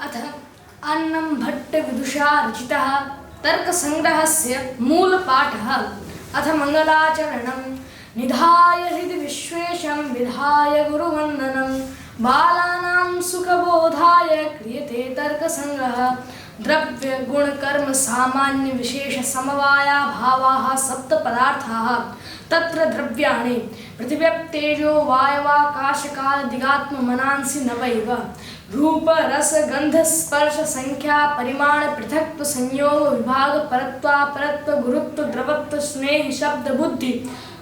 अथ अन्नं भट्टविदुषा रचितः तर्कसङ्ग्रहस्य मूलपाठः। अथ मङ्गलाचरणं निधाय हृदि विश्वेशं विधाय गुरुवन्दनं बालानां सुखबोधाय क्रियते तर्कसङ्ग्रहः। द्रव्य गुण कर्म सामान्य विशेष समवाया भावाः सप्त पदार्थाः। तत्र द्रव्याणि पृथिव्यप्तेजो वायवाकाशकाल दिगात्म मनांसि नवैव। रूप रस गंध स्पर्श संख्या परिमाण पृथक्त्व संयोग विभाग परत्व गुरुत्व द्रवत्व स्नेह शब्द बुद्धि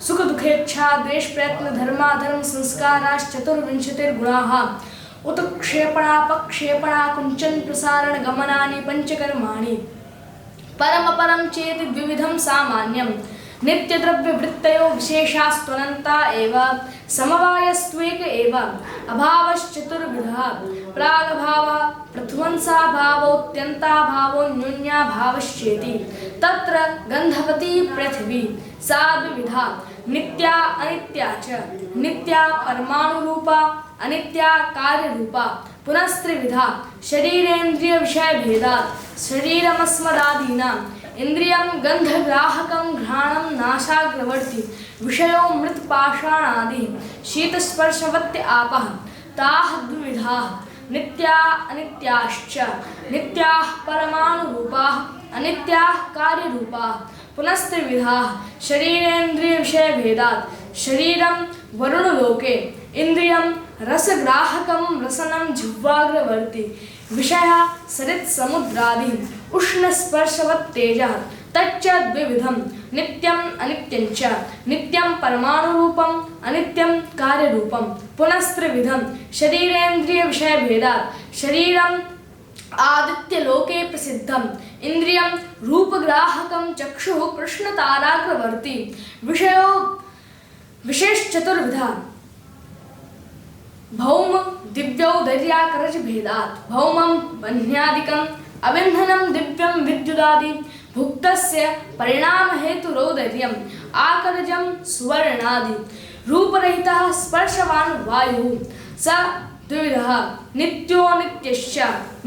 सुख दुखेच्छा द्वेष प्रयत्न धर्माधर्म संस्काराश्चतुर्विंशतिर्गुणाः। उत्क्षेपणापक्षेपणा कुंचन प्रसारण गमनानि पंचकर्माणि। परमपरं चेति द्विविधं सामान्यं नित्य द्रव्य वृत्तयो विशेषास्त्वनन्ता एव समवायस्त्वेक एव अभावश्चतुर्विधः। प्रागभावः प्रथमंसाभावोऽत्यन्ताभावो न्यून्याभावश्चेति। तत्र गन्धवती पृथिवी सा द्विविधा नित्या अनित्या च। नित्या परमाणुरूपा अनित्या कार्यरूपा। पुनस्त्रिविधा शरीरेन्द्रिय विषय भेदात्। शरीरमस्मदादीनां इंद्रियं गंधग्राहकं घ्राणं नाशाग्रवर्ती विषयो मृत्पाषाणादि शीतस्पर्शवत्य आपः। ताः द्विविधाः नित्या अनित्याश्च। नित्याः परमाणुरूपाः अनित्याः कार्यरूपाः। पुनस्त्रिविधाः शरीरेन्द्रिय विषय भेदात्। शरीरं वरुणलोके इंद्रियं रसग्राहकं रसनं जिह्वाग्रवर्ती विषयः सरित्समुद्रादि उष्णस्पर्शवत्तेजः। तच्च द्विविधं नित्यं अनित्यं च। नित्यं परमाणुरूपं अनित्यं कार्यरूपं। पुनस्त्रिविधं शरीरेन्द्रिय विषय भेदात्। शरीरं आदित्यलोके प्रसिद्धं इंद्रियं रूपग्राहकं चक्षुः कृष्णताराग्रवर्ती विषयो विशेषचतुर्विधा। भौम दिव्यौदर्याकरज भेदात्। भौमं बह्न्यादिकम् अबिन्धनं दिव्यं विद्युदादि भुक्तस्य परिणाम हेतुरौदर्यम् आकरजं सुवर्णादि। रूपरहितः स्पर्शवान् वायुः स द्विविधः नित्योऽनित्यश्च।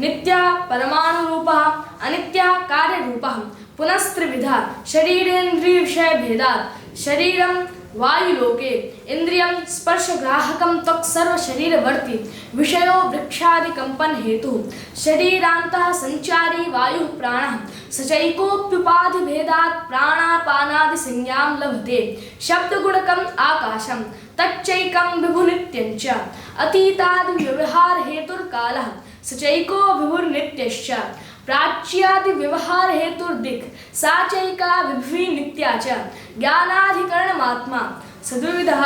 नित्या परमाणुरूपः अनित्या कार्यरूपः। पुनस्त्रिविधा शरीरेन्द्रिय विषय भेदात्। शरीरं वायुलोके इंद्रियं स्पर्शग्राहकं त्वक् सर्वशरीरवर्ती विषयो वृक्षादि कंपन हेतु। शरीरान्तः संचारी वायुः प्राणः स चैकोप्युपाधि भेदात् प्राणापानादि संज्ञां लभते। शब्दगुणकम् आकाशं तच्चैकं विभुनित्यं च। अतीतादि व्यवहार हेतुर्कालः स चैको विभुर्नित्यश्च। प्राच्यादि व्यवहार हेतुर्दिक् सा चैका विभुः नित्या च। ज्ञानाधिकरणमात्मा सद्विविधः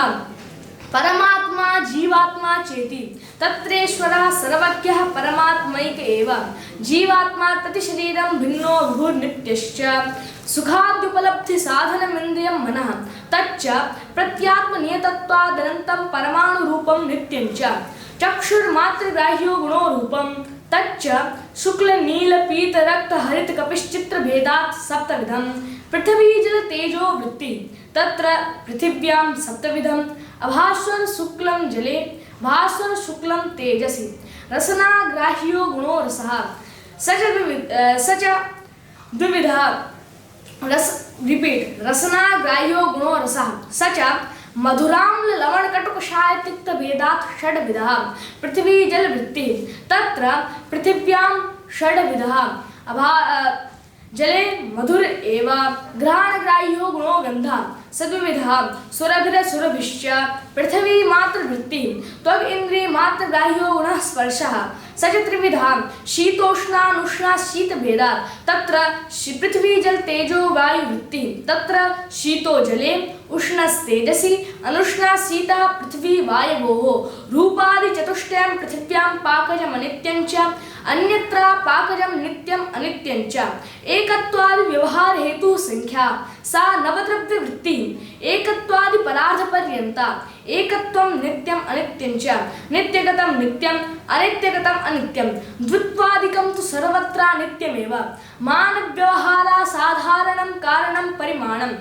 परमात्मा जीवात्मा चेति। तत्रेश्वरः सर्वज्ञः परमात्मैक एव। जीवात्मा प्रतिशरीरं भिन्नो विभुर्नित्यश्च। सुखाद्युपलब्धि साधनमिन्द्रियं मनः तच्च प्रत्यात्मनियतत्वादनन्तं परमाणुरूपं नित्यं च। चक्षुर्मात्रग्राह्यो गुणोरूपं तच्च शुक्ल नील पीत रक्त हरित कपिश्चित्र भेदात् सप्तविधं। पृथ्वी जल तेजो वृत्ति तत्र पृथिव्यां सप्तविधम् अभास्वर शुक्लं जले भास्वर शुक्लं तेजसि। रसनाग्राह्यो गुणो रसः स च द्विविधः। रसनाग्राह्यो गुणो रसः स च मधुराम्ल लवण कटुक कषाय तिक्त भेदात् षड्विधः। पृथ्वी जल वृत्ति तत्र पृथिव्यां षड्विधः जले मधुर एव। घ्राणग्राह्यो गुणो गन्धः सद्विविधः सुरभिरसुरभिश्च। पृथ्वी मात्र वृत्ति त्वग् इंद्रिय मात्र ग्राह्यो गुणः स्पर्शः स च त्रिविधः। शीतोष्णानुष्णा शीत भेदात्। तत्र पृथ्वी जल तेजो वायु वृत्ति तत्र शीतो जले उष्णस्तेजसि अनुष्णा शीतः पृथ्वी वायवोः। रूपादि चतुष्टयं पृथिव्यां पाकजम् अनित्यं च। अन्यत्र पाकजं नित्यम् अनित्यं च। एकत्वादि व्यवहार हेतु संख्या सा नवद्रव्य वृत्ति। एकत्वादि पदार्थ पर्यन्ता एकत्वं नित्यम् अनित्यं च। नित्यगतं नित्यम् अनित्यगतं अनित्यं। द्वित्वादिकं तु सर्वत्र नित्यमेव। मानव्यवहारा साधारणं कारणं परिमाणं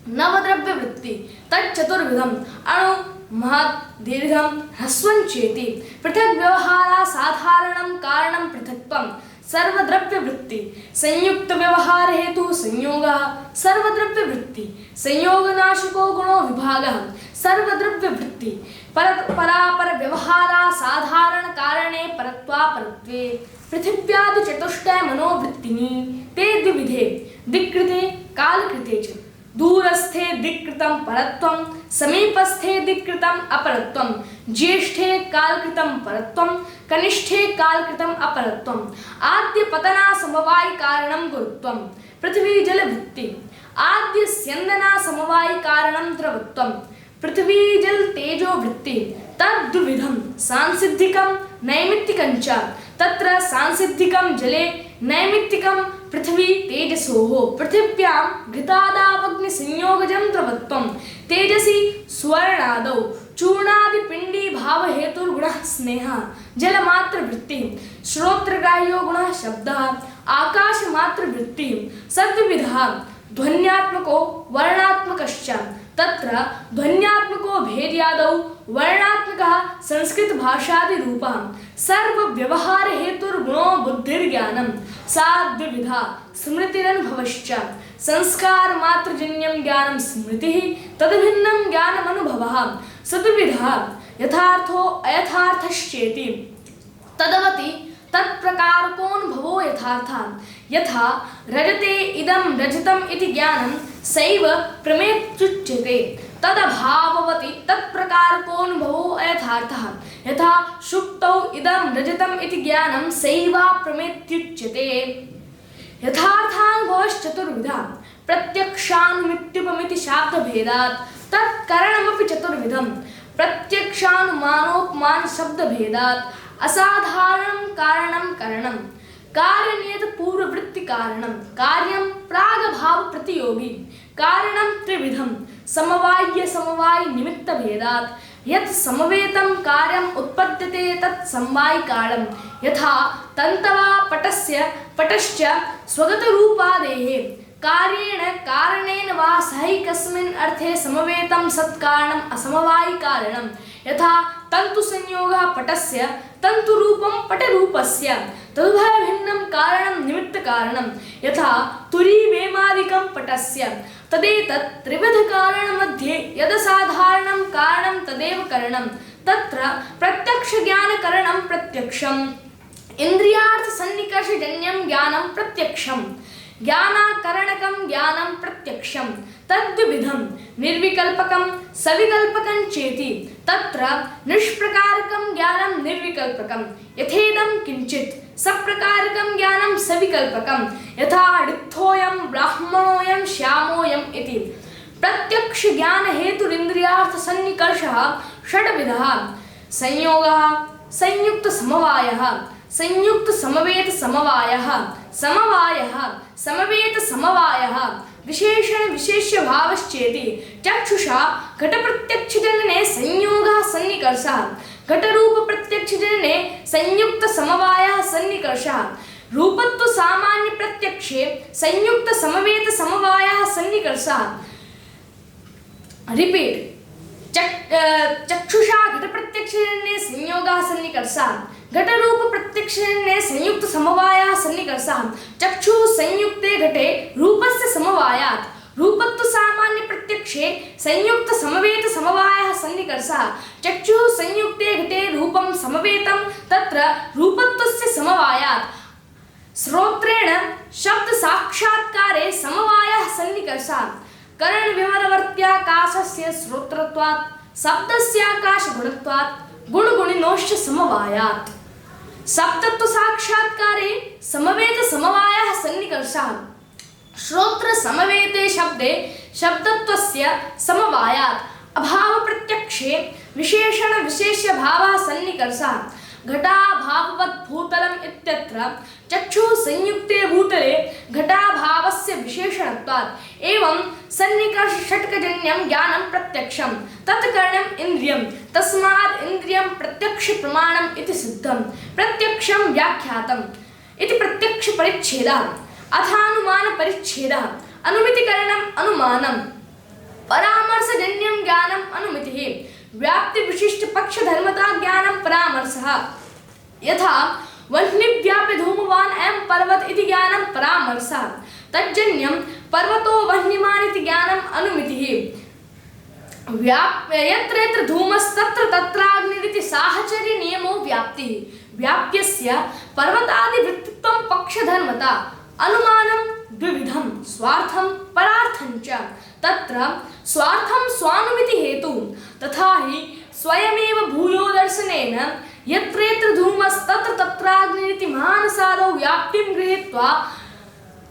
नवद्रव्य वृत्ति तच्चतुर्विधम् अणु महत् दीर्घं ह्रस्वं चेति। पृथक् व्यवहारा साधारणं कारणं पृथक् रूपम सर्वद्रव्य वृत्ति संयुक्त व्यवहार हेतु संयोगः सर्वद्रव्य वृत्ति संयोग नाशको गुणो विभागः सर्वद्रव्य वृत्ति परापर व्यवहारा साधारण कारणे परत्वापरत्वे पृथिव्यादि चतुष्टय मनोवृत्तिनि ते द्विविधे दिक्कृते कालकृते च दूरस्थे दिक्कृतं परत्वं समीपस्थे दिक्कृतं अपरत्वं ज्येष्ठे कालकृतं परत्वं कनिष्ठे कालकृतं अपरत्वं आद्य पतना समवाय कारणं गुरुत्वं पृथ्वी जल वृत्ति आद्य स्यंदना समवाय कारणं द्रवत्वं पृथ्वी जल तेजो वृत्ति तद्विधं सांसिद्धिकं नैमित्तिकं च तत्र सांसिद्धिकं जले नैमित्तिकं पृथ्वी तेजसोः पृथिव्यां घृतादावग्नि संयोगजं द्रवत्वं तेजसि स्वर्णादौ चूर्णादिपिंडी भाव हेतुर्गुणः स्नेहः जलमात्र वृत्ति श्रोत्रग्राह्यो गुणः शब्दः आकाशमात्र वृत्ति सद्विविधः ध्वन्यात्मको वर्णात्मकश्च तत्र ध्वन्यात्मको भेद्यादौ वर्णात्मकः संस्कृत भाषादि रूपः सर्व व्यवहार हेतुर्गुणो बुद्धिर्ज्ञानं सा द्विविधा स्मृतिरनुभवश्च संस्कार मात्रजन्यं ज्ञानं स्मृतिः तद्भिन्नं ज्ञानमनुभवः सद्विविधः यथार्थो अयथार्थश्चेति तदवति तत्प्रकारकोऽनुभवो यथार्थः यथा रजते इदं रजतम् इति ज्ञानं सैव प्रमेत्युच्यते तदभाववति तत्प्रकारकोऽनुभवो अयथार्थः यथा शुक्तौ इदं रजतम् इति ज्ञानं सैवाप्रमेत्युच्यते यथार्थानुभवश्चतुर्विधः प्रत्यक्षानुमित्युपमिति शाब्दभेदात् तत्करणमपि चतुर्विधं प्रत्यक्षानुमानोपमान शब्दभेदात् असाधारणं कारणं करणं कार्यनियत पूर्ववृत्ति कारणं कार्यं प्रागभाव प्रतियोगी कारणं त्रिविधं समवाय समवाय निमित्त भेदात् यत् समवेतं कार्यम् उत्पद्यते तत् समवाय कारणं यथा तन्तवा पटस्य पटश्च स्वगतरूपादेः कार्येण कारणेन वा सहैकस्मिन् अर्थे समवेतं सत्कारणम् असमवायि कारणं यथा तन्तुसंयोगः पटस्य तन्तुरूपं पटरूपस्य तदुभयभिन्नं कारणं निमित्तकारणं यथा तुरीवेमादिकं पटस्य तदेतत् त्रिविधकारणमध्ये यदसाधारणं कारणं तदेव करणं तत्र प्रत्यक्षज्ञानकरणं प्रत्यक्षम् इन्द्रियार्थसन्निकर्षजन्यं ज्ञानं प्रत्यक्षम् ज्ञानाकरणकं ज्ञानं प्रत्यक्षं तद्विधं निर्विकल्पकं सविकल्पकं चेति तत्र निष्प्रकारकं ज्ञानं निर्विकल्पकं यथेदं किंचित् सप्रकारकं ज्ञानं सविकल्पकं यथा ऋद्धोऽयं ब्राह्मणोऽयं श्यामोऽयम् इति प्रत्यक्ष ज्ञान हेतुरिन्द्रियार्थ सन्निकर्षः षड्विधः संयोगः संयुक्त समवायः संयुक्त समवेत समवायः समवायः समवेत समवायः विशेषण विशेष्य भावश्चेति चक्षुषा घट प्रत्यक्ष जनने संयोगः सन्निकर्षः घटरूप प्रत्यक्ष जनने संयुक्त समवायः सन्निकर्षः रूपत्व सामान्य प्रत्यक्षे संयुक्त समवेत समवायः सन्निकर्षः रिपीट चक्षुषा घट प्रत्यक्ष जनने संयोगः सन्निकर्षः घटरूप प्रत्यक्षने संयुक्त समवायः सन्निकर्षः चक्षुः संयुक्ते घटे रूपस्य समवायात् रूपत्व सामान्य प्रत्यक्षे संयुक्त समवेत समवायः सन्निकर्षः चक्षुः संयुक्ते घटे रूपं समवेतं तत्र रूपत्वस्य समवायात् श्रोत्रेण शब्द साक्षात्कारे समवायः सन्निकर्षः कर्ण विवरवर्त्याकाशस्य श्रोत्रत्वात् शब्दस्याकाश गुणत्वात् गुणगुणिनोश्च समवायात् सप्तत्व साक्षात्कारे समवेत समवायः सन्निकर्षः श्रोत्र समवेते शब्दे शब्दत्वस्य समवायात् अभाव प्रत्यक्षे विशेषण विशेष्य भावः सन्निकर्षः घटाभाववत् भूतलम् इत्यत्र चक्षुः संयुक्ते भूतले घटाभावस्य विशेषणत्वात् एवं सन्निकर्ष षट्कजन्यं ज्ञानं प्रत्यक्षं तत्करणम् इंद्रियं तस्मात् इंद्रियं प्रत्यक्ष प्रमाणम् इति सिद्धं प्रत्यक्षं व्याख्यातम् इति प्रत्यक्ष परिच्छेदः अथानुमान परिच्छेदः अनुमितिकरणम् अनुमानं परामर्शजन्यं ज्ञानम् अनुमितिः व्याप्ति विशिष्ट पक्ष धर्मता ज्ञानं परामर्शः यथा वह्निव्याप्य धूमवात परामर्शः तज्जन्यं पर्वतो वह्निमान् इति ज्ञानम् अनुमितिः यत्र यत्र धूमस्तत्र तत्राग्निरिति साहचर्य नियमो व्याप्तिः व्याप्यस्य पर्वतादिवृत्तित्वं पक्षधर्मता अनुमानं द्विविधं स्वार्थं परार्थं च तत्र स्वार्थं स्वानुमिति हेतु तथा हि स्वयमेव भूयो दर्शनेन यत्र यत्र धूमस्तत्र तत्राग्निरिति मानसादौ व्याप्तिं गृहीत्वा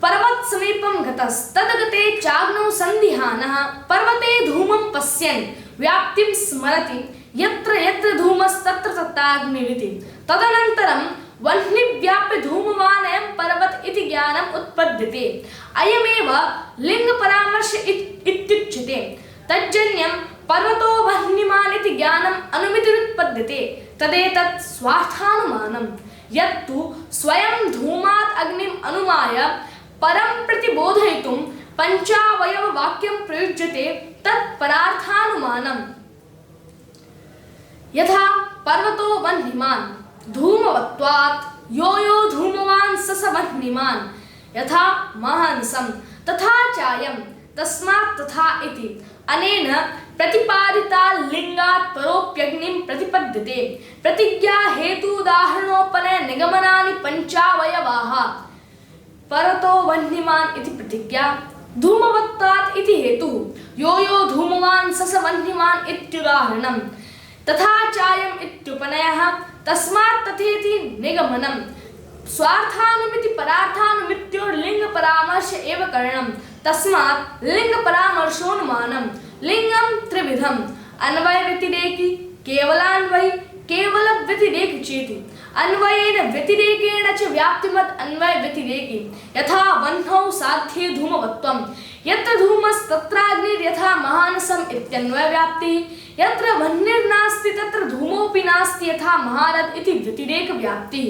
पर्वत समीपं गतस्तदगते चाग्नौ सन्दिहानः पर्वते धूमं पश्यन् व्याप्तिं स्मरति यत्र यत्र धूमस्तत्र तत्राग्निरिति तदनन्तरं वह्निव्याप्य धूमवान् अयं पर्वत इति ज्ञानम् उत्पद्यते अयमेव लिङ्गपरामर्श इत्युच्यते तज्जन्यं पर्वतो वह्निमान् इति ज्ञानम् अनुमितिरुत्पद्यते तदेतत् स्वार्थानुमानं यत्तु स्वयं धूमात् अग्निम् अनुमाय परं प्रति बोधयितुं पञ्चावयव वाक्यं प्रयुज्यते तत् परार्थानुमानम् यथा पर्वतो वह्निमान् धूमवत्वात् यो यो धूमवान् स स वह्निमान् यथा महांसं तथा चायं तस्मात् तथा इति अनेन प्रतिपादिता लिंगात् परोप्यग्निं प्रतिपद्यते प्रतिज्ञा हेतुदाहरणोपनय निगमनानि पञ्चावयवाः पर्वतो वह्निमान् इति प्रतिज्ञा धूमवत्वात् इति हेतुः यो यो धूमवान् स स वह्निमान् इत्युदाहरणं तथा चायम् इत्युपनयः तस्मात् तथेति निगमनं स्वार्थानुमिति परार्थानुमित्योर्लिङ्गपरामर्श एव करणं तस्मात् लिङ्गपरामर्शोनुमानं लिङ्गं त्रिविधम् अन्वयव्यतिरेकी केवलान्वयी केवलव्यतिरेकी चेति अन्वयेन व्यतिरेकेण च व्याप्तिमत् अन्वयव्यतिरेकी यथा वह्नौ साध्ये धूमवत्वं यत्र धूमस्तत्राग्निर्यथा महानसम् इत्यन्वयव्याप्तिः यत्र वह्निर्नास्ति तत्र धूमोऽपि नास्ति यथा महारथ इति व्यतिरेकव्याप्तिः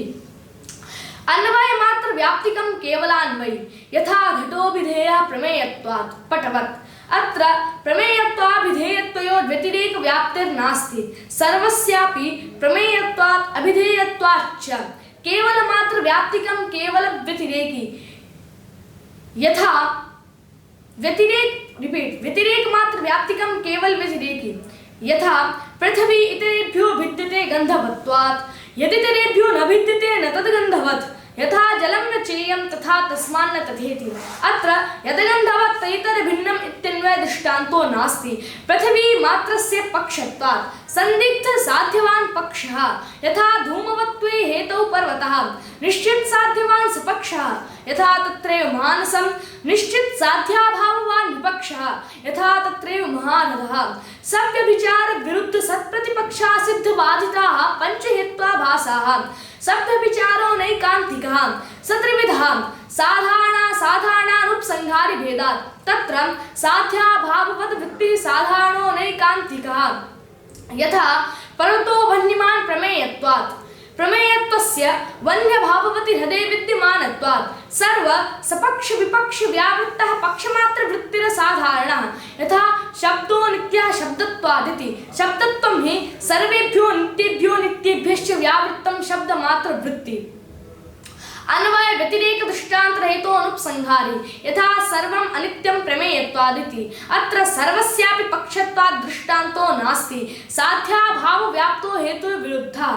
अन्वयमात्र व्याप्तिकं केवलान्वयी यथा घटोऽभिधेयः प्रमेयत्वात् पटवत् अत्र प्रमेयत्वाभिधेयत्वयोः व्यतिरेकव्याप्तिर्नास्ति सर्वस्यापि प्रमेयत्वात् अभिधेयत्वाच्च केवलमात्र व्याप्तिकं केवलव्यतिरेकी यथा व्यतिरेक मात्र व्याप्तिकं केवल व्यतिरेकी यथा पृथ्वी इतरेभ्यो भिद्यते गन्धवत्वात् यदितरेभ्यो न भिद्यते न तद्गन्धवत् यथा जलं न चेयं तथा तस्मान्न तथेति अत्र यद्गन्धवत् तदितरभिन्नम् इत्यन्वय दृष्टान्तो नास्ति पृथ्वी मात्रस्य पक्षत्वात् संदिग्ध साध्यवान् पक्षः यथा धूमवत्वे हेतौ पर्वतः निश्चित साध्यवान् सपक्षः यथा तत्रैव मानसं निश्चित साध्याभाववान् विपक्षः यथा तत्रैव महारथः सव्यभिचार विरुद्ध सत्प्रतिपक्षा सिद्ध बाधिताः पंचहेत्वाभासाः सव्यभिचारो नैकान्तिकः सत्रिविधः साधारणानुपसंहारि भेदात् तत्र साध्याभाववद् वृत्तिः साधारणो नैकान्तिकः यथा पर्वतो वह्निमान् प्रमेयत्वस्य वन्यभाववति हृदये विद्यमानत्वात् सर्व सपक्ष विपक्ष व्यावृत्तः पक्षमात्र वृत्तिरसाधारणः यथा शब्दो नित्यः शब्दत्वादिति शब्दत्वं हि सर्वेभ्यो नित्येभ्यो नित्येभ्यश्च व्यावृत्तं शब्दमात्र वृत्ति अन्वय व्यतिरेक दृष्टांत हेतु अनुपसंहारी यथा सर्वम् अनित्यं प्रमेयत्वादिति अत्र सर्वस्यापि पक्षत्वात् दृष्टान्तो नास्ति साध्याभाव व्याप्तो हेतु विरुद्धः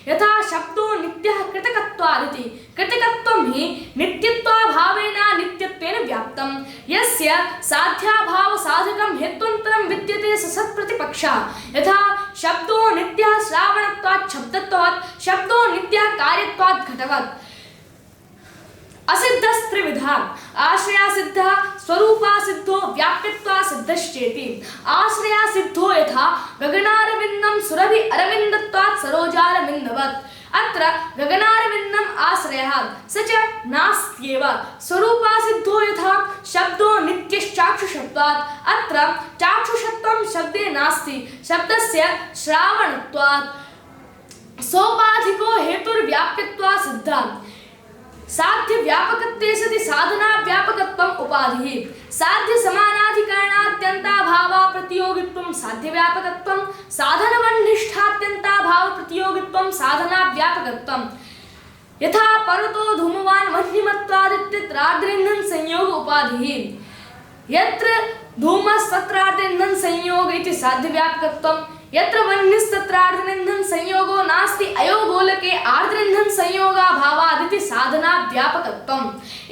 यथा शब्दो नित्यः कृतकत्वादिति कृतकत्वं हि नित्यत्वाभावेन नित्यत्वेन व्याप्तं यस्य साध्याभाव साधकं हेत्वन्तरं विद्यते स सत्प्रतिपक्षः यथा शब्दो नित्यः श्रावणत्वात् शब्दत्वात् शब्दो नित्यः कार्यत्वात् घटवत् असिद्धस्त्रिविधः आश्रयासिद्धः स्वरूपासिद्धो व्याप्यत्वासिद्धश्चेति आश्रयासिद्धो यथा गगनारविन्दं सुरभि अरविन्दत्वात् सरोजारविन्दवत् अत्र गगनारविन्दम् आश्रयः स च नास्त्येव स्वरूपासिद्धो यथा शब्दो नित्यश्चाक्षुषत्वात् अत्र चाक्षुषत्वं शब्दे नास्ति शब्दस्य श्रावणत्वात् सोपाधिको हेतुर्व्याप्यत्वात् सिद्धः साध्य व्यापकत्वे सति साधना व्यापकत्वम् उपाधिः साध्य समानाधिकरणात्यन्ताभावा प्रतियोगित्वं साध्य व्यापकत्वं साधनवन्निष्ठात्यन्ताभाव प्रतियोगित्वं साधना व्यापकत्वं यथा पर्वतो धूमवान् वह्निमत्वादित्यत्र तत्रार्धेन्धन संयोग उपाधिः यत्र धूमस्तत्रार्धेन्धन संयोग इति साध्य व्यापकत्वम् यत्र वह्निस्तत्रार्धेन्धन संयोगो नास्ति अयोगोलके आर्धेन्धन संयोगाभावादिति साधना व्यापकत्वम्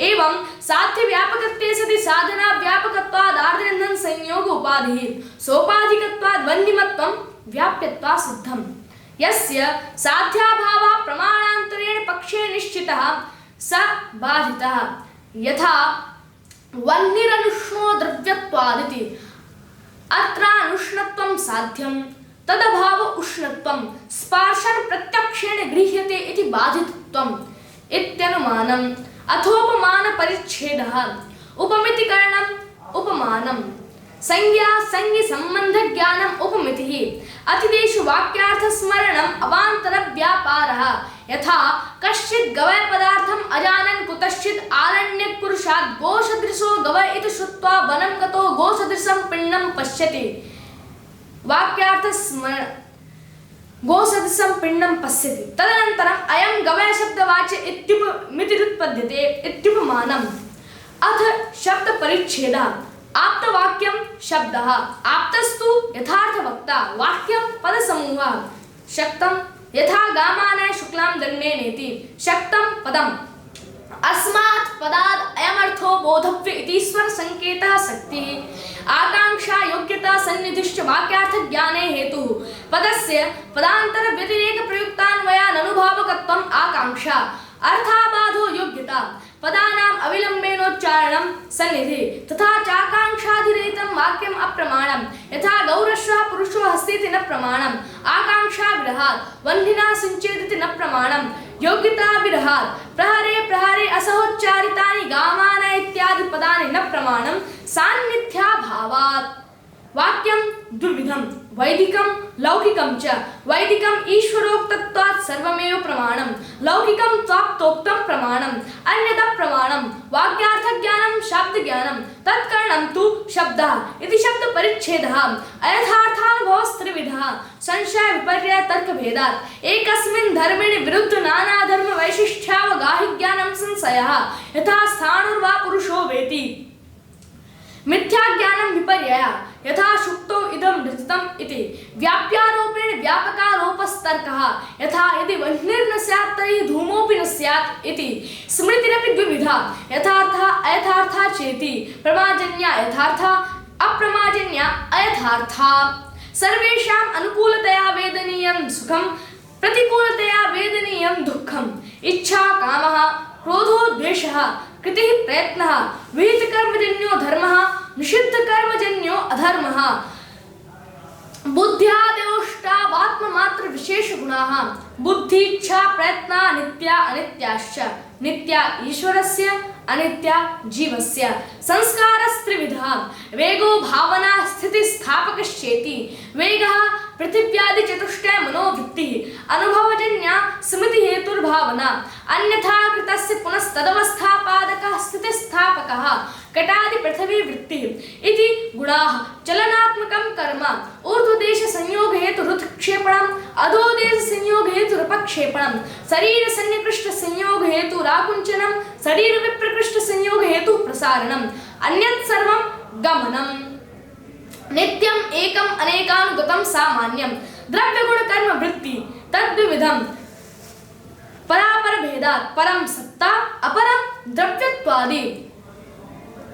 एवं साध्य व्यापकत्वे सति साधना व्यापकत्वाद् आर्धेन्धन संयोग उपाधिः सोपाधिकत्वाद् वह्निमत्वं व्याप्यत्वात् सिद्धम् यस्य साध्याभावः प्रमाणान्तरेण पक्षे निश्चितः स बाधितः यथा वह्निरनुष्णो द्रव्यत्वादिति अत्रानुष्णत्वं साध्यं तदभाव उष्णत्वं स्पर्शन प्रत्यक्षेण गृह्यते इति बाधितत्वम् इत्यनुमानम् अथोपमान परिच्छेदः उपमितिकरणम् उपमानम् संज्ञा संज्ञ संबंध ज्ञानम् उपमितिः अतिदेशु वाक्यार्थ स्मरणम् अवान्तर व्यापारः यथा कश्चित् गवय पदार्थम् अजानन् कुतश्चित् आरण्यक पुरुषात् गोसदृशो गवय इति श्रुत्वा वनं गतो गोसदृशं पिण्डं पश्यति वाक्यार्थ स्मरण गोसदृशं पिण्डं पश्यति तदनन्तरम् अयं गवय शब्दवाच्य इत्युपमितिरुत्पद्यते इत्युपमानम् अथ शब्द परिच्छेदः आप्तवाक्यं शब्दः आप्तस्तु यथार्थवक्ता वाक्यं पदसमूहः शक्तं यथा गामानय शुक्लां दण्डेनेति शक्तं पदम् अस्मात् पदाद् अयमर्थो बोधव्य इति स्वर संकेतः शक्तिः आकांक्षा योग्यता सन्निधिश्च वाक्यार्थ ज्ञाने हेतुः पदस्य पदान्तर व्यतिरेक प्रयुक्तान्वयान् अनुभावकत्वम् आकांक्षा अर्थाबाधो योग्यता पदानाम् अविलम्बेनोच्चारणं सन्निधि तथा चाकांक्षाधिरहितं वाक्यम् अप्रमाणं यथा गौरश्वः पुरुषो हस्तीति न प्रमाणम् आकांक्षा विरहात् वह्निना सिञ्चेदिति न प्रमाणं योग्यता विरहात् प्रहरे प्रहरे असहोच्चारितानि गामान इत्यादि पदानि न प्रमाणं सान्निध्याभावात् वाक्यं द्विविधं वैदिकं लौकिकं च वैदिकं ईश्वरोक्तत्वात् सर्वमेव प्रमाणं लौकिकं त्वाक्तोक्तं प्रमाणम् अन्यथा प्रमाणं वाक्यार्थज्ञानं शब्दज्ञानं तत्करणं तु शब्दः इति शब्दपरिच्छेदः अयथार्थानुभवस्त्रिविधः संशय विपर्यय तर्कभेदात् एकस्मिन् धर्मिणि विरुद्ध नाना धर्म वैशिष्ट्यावगाहिज्ञानं संशयः यथा स्थाणुर्वा पुरुषो वेति मिथ्याज्ञानं विपर्ययः यथा शुक्तो इदं धृतम् इति व्याप्यारोपेण व्यापकारोपस्तर्कः यथा यदि वह्निर्न स्यात् तर्हि धूमोऽपि न स्यात् इति स्मृतिरपि द्विविधा यथार्था अयथार्था चेति प्रमाजन्या यथार्था अप्रमाजन्या अयथार्था सर्वेषाम् अनुकूलतया वेदनीयं सुखं प्रतिकूलतया वेदनीयं दुःखम् इच्छा कामः क्रोधो द्वेषः कृतिः प्रयत्नः विहितकर्मजन्यो धर्मः निषिद्धकर्मजन्यो अधर्मः बुद्ध्यादयोष्टावात्ममात्र विशेषगुणाः बुद्धि इच्छा प्रयत्ना नित्या अनित्याश्च नित्या ईश्वरस्य अनित्या जीवस्य संस्कारस्त्रिविधः वेगो भावना स्थितिस्थापकश्चेति वेगः पृथिव्यादि चतुष्टय मनोवृत्तिः अनुभवजन्या स्मृतिहेतुर्भावना अन्यथा कृतस्य पुनस्तदवस्थापादकः स्थितिस्थापकः कटादि पृथिवी वृत्तिः इति गुणाः चलनात्मकं कर्म ऊर्ध्वदेश संयोग हेतु हृत्क्षेपणम् अधोदेश संयोग हेतु रपक्षेपणं शरीर सन्निकृष्ट संयोग हेतु राकुंचनं शरीर विप्रकृष्ट संयोग हेतु प्रसारणम् अन्यत् सर्वं गमनम् नित्यम् एकम् अनेकानुगतं सामान्यं द्रव्यगुण कर्म वृत्ति तद्विविधं परापर भेदात् परं सत्ता अपरं द्रव्यत्वादि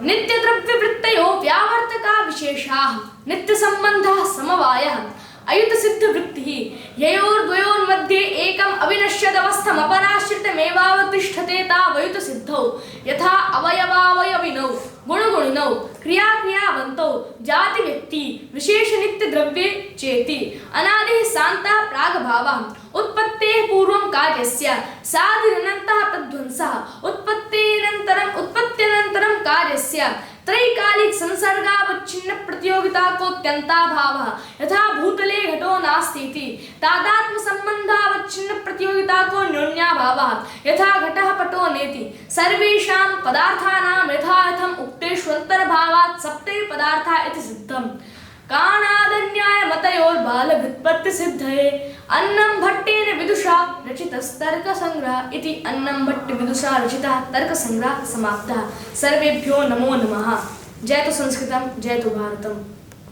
नित्य द्रव्य वृत्तयो व्यावर्तका विशेषाः नित्य संबंधः समवायः अयुत सिद्ध वृत्तिः ययोर्द्वयोर्मध्ये एकम् अविनश्यदवस्थमपराश्रितमेवावतिष्ठते तावयुत सिद्धौ यथा अवयवावयविनौ गुणगुणिनौ क्रियाक्रियावन्तौ जाति व्यक्ति विशेष नित्य द्रव्ये चेति अनादिः शान्तः प्रागभावः उत्पत्तेः पूर्वं कार्यस्य साधिरनन्तः तद्ध्वंसः उत्पत्त्यनन्तरं कार्यस्य त्रैकालिक संसर्गावच्छिन्न प्रतियोगिता कोऽत्यन्ताभावः यथा भूतले घटो नास्ति इति तादात्म संबंधावच्छिन्न प्रतियोगिता को न्यून्याभावः यथा घटः पटो नेति सर्वेषां पदार्थानां यथायथम् उक्तेष्वन्तर्भावात् सप्तैः पदार्थाः इति सिद्धम् काणादन्याय मतयोर्बालव्युत्पत्तिसिद्धये अन्नं भट्टेन विदुषा रचितस्तर्कसङ्ग्रहः इति अन्नं भट्ट विदुषा रचितः तर्कसङ्ग्रहः समाप्तः। सर्वेभ्यो नमो नमः। जय तो संस्कृतम, जय तो भारतम।